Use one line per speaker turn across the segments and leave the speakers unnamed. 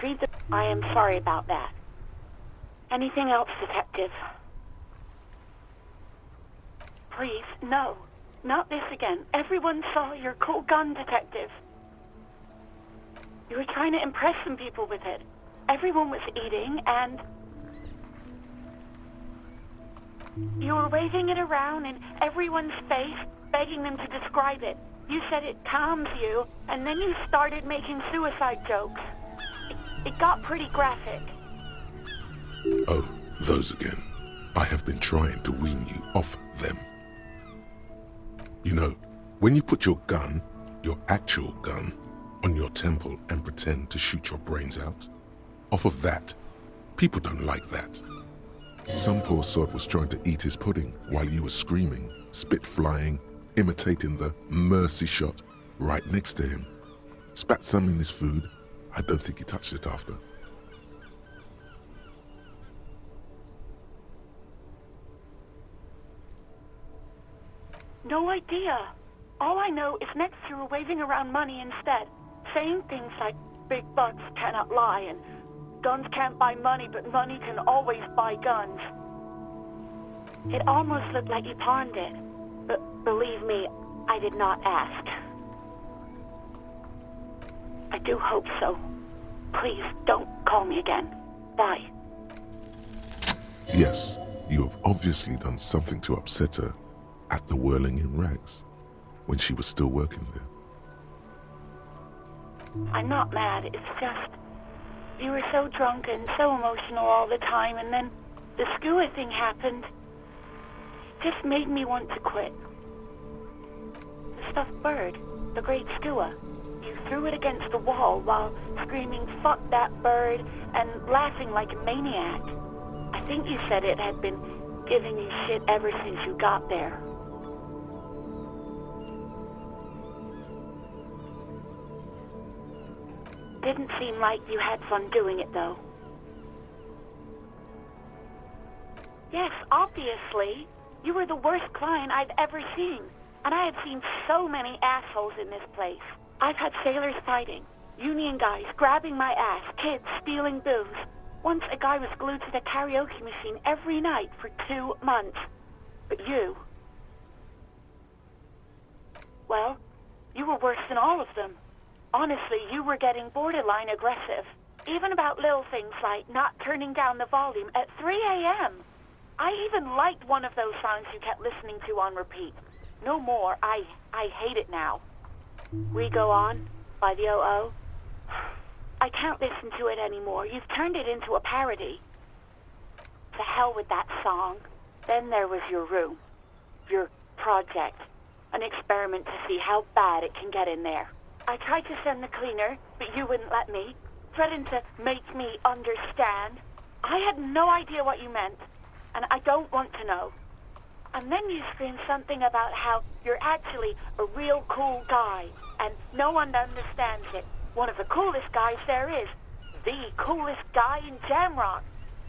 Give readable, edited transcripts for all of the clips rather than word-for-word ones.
I am sorry about that. Anything else, Detective? Please, no. Not this again. Everyone saw your cool gun, Detective. You were trying to impress some people with it. Everyone was eating, and you were waving it around in everyone's face, begging them to describe it. You said it calms you, and then you started making suicide jokes. It got pretty graphic.
Oh, those again. I have been trying to wean you off them. You know, when you put your gun, your actual gun, on your temple and pretend to shoot your brains out, off of that, people don't like that. Some poor sod was trying to eat his pudding while you were screaming, spit flying, imitating the mercy shot right next to him. Spat some in his food. I don't think he touched it after.
No idea. All I know is next you were waving around money instead, saying things like big bucks cannot lie and guns can't buy money, but money can always buy guns. It almost looked like you pawned it, but believe me, I did not ask. I do hope so. Please don't call me again. Bye.
Yes, you have obviously done something to upset her at the Whirling in Rags when she was still working there.
I'm not mad, it's just you were so drunk and so emotional all the time, and then the skua thing happened. It just made me want to quit. The stuffed bird, the great skua, you threw it against the wall while screaming, "Fuck that bird," and laughing like a maniac. I think you said it had been giving you shit ever since you got there. Didn't seem like you had fun doing it, though. Yes, obviously. You were the worst client I've ever seen. And I have seen so many assholes in this place. I've had sailors fighting, union guys grabbing my ass, kids stealing booze. Once a guy was glued to the karaoke machine every night for 2 months. But you... well, you were worse than all of them. Honestly, you were getting borderline aggressive. Even about little things like not turning down the volume at 3 a.m. I even liked one of those songs you kept listening to on repeat. No more. I hate it now. We Go On by the O.O. I can't listen to it anymore. You've turned it into a parody. To hell with that song. Then there was your room. Your project. An experiment to see how bad it can get in there. I tried to send the cleaner, but you wouldn't let me. Threatened to make me understand. I had no idea what you meant, and I don't want to know. And then you screamed something about how you're actually a real cool guy, and no one understands it. One of the coolest guys there is. The coolest guy in Jamrock.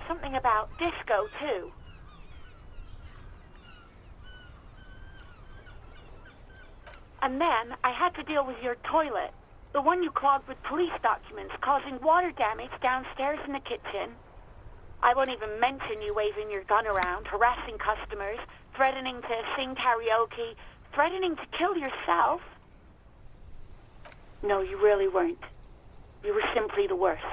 Something about disco, too. And then I had to deal with your toilet, the one you clogged with police documents, causing water damage downstairs in the kitchen. I won't even mention you waving your gun around, harassing customers, threatening to sing karaoke, threatening to kill yourself. No, you really weren't. You were simply the worst.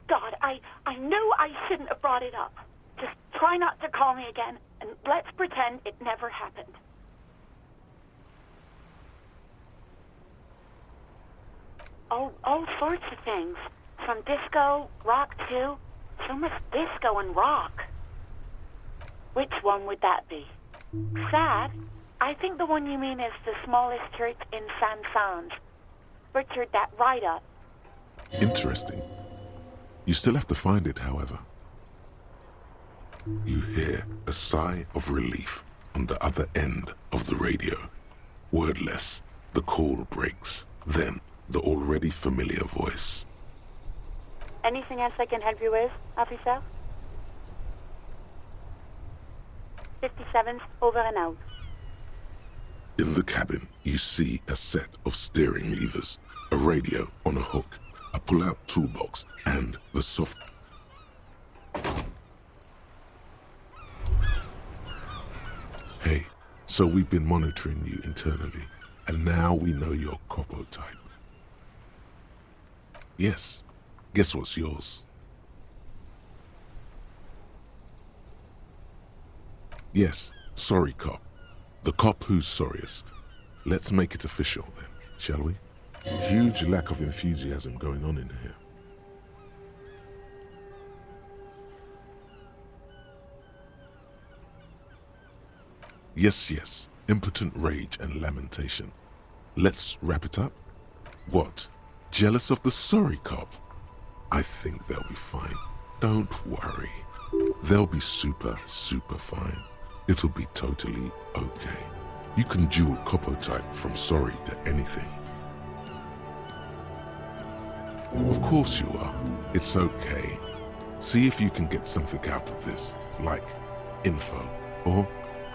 God, I knew I shouldn't have brought it up. Just try not to call me again, and let's pretend it never happened. All sorts of things. From disco, rock too. So much disco and rock. Which one would that be? Sad? I think the one you mean is the smallest church in San Sans. Butchered that right up.
Interesting. You still have to find it, however. You hear a sigh of relief on the other end of the radio. Wordless, the call breaks. Then, the already familiar voice.
Anything else I can help you with, officer? 57's over and out.
In the cabin, you see a set of steering levers, a radio on a hook, a pull-out toolbox, and the soft... Hey, so we've been monitoring you internally, and now we know your Copo type. Yes, guess what's yours? Yes, sorry cop. The cop who's sorriest. Let's make it official then, shall we? Huge lack of enthusiasm going on in here. Yes, impotent rage and lamentation. Let's wrap it up? What? Jealous of the sorry cop? I think they'll be fine. Don't worry. They'll be super fine. It'll be totally okay. You can dual Copo type from sorry to anything. Of course you are. It's okay. See if you can get something out of this, like info. Or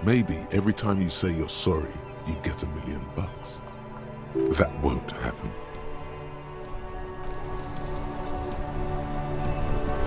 maybe every time you say you're sorry, you get $1 million. That won't happen.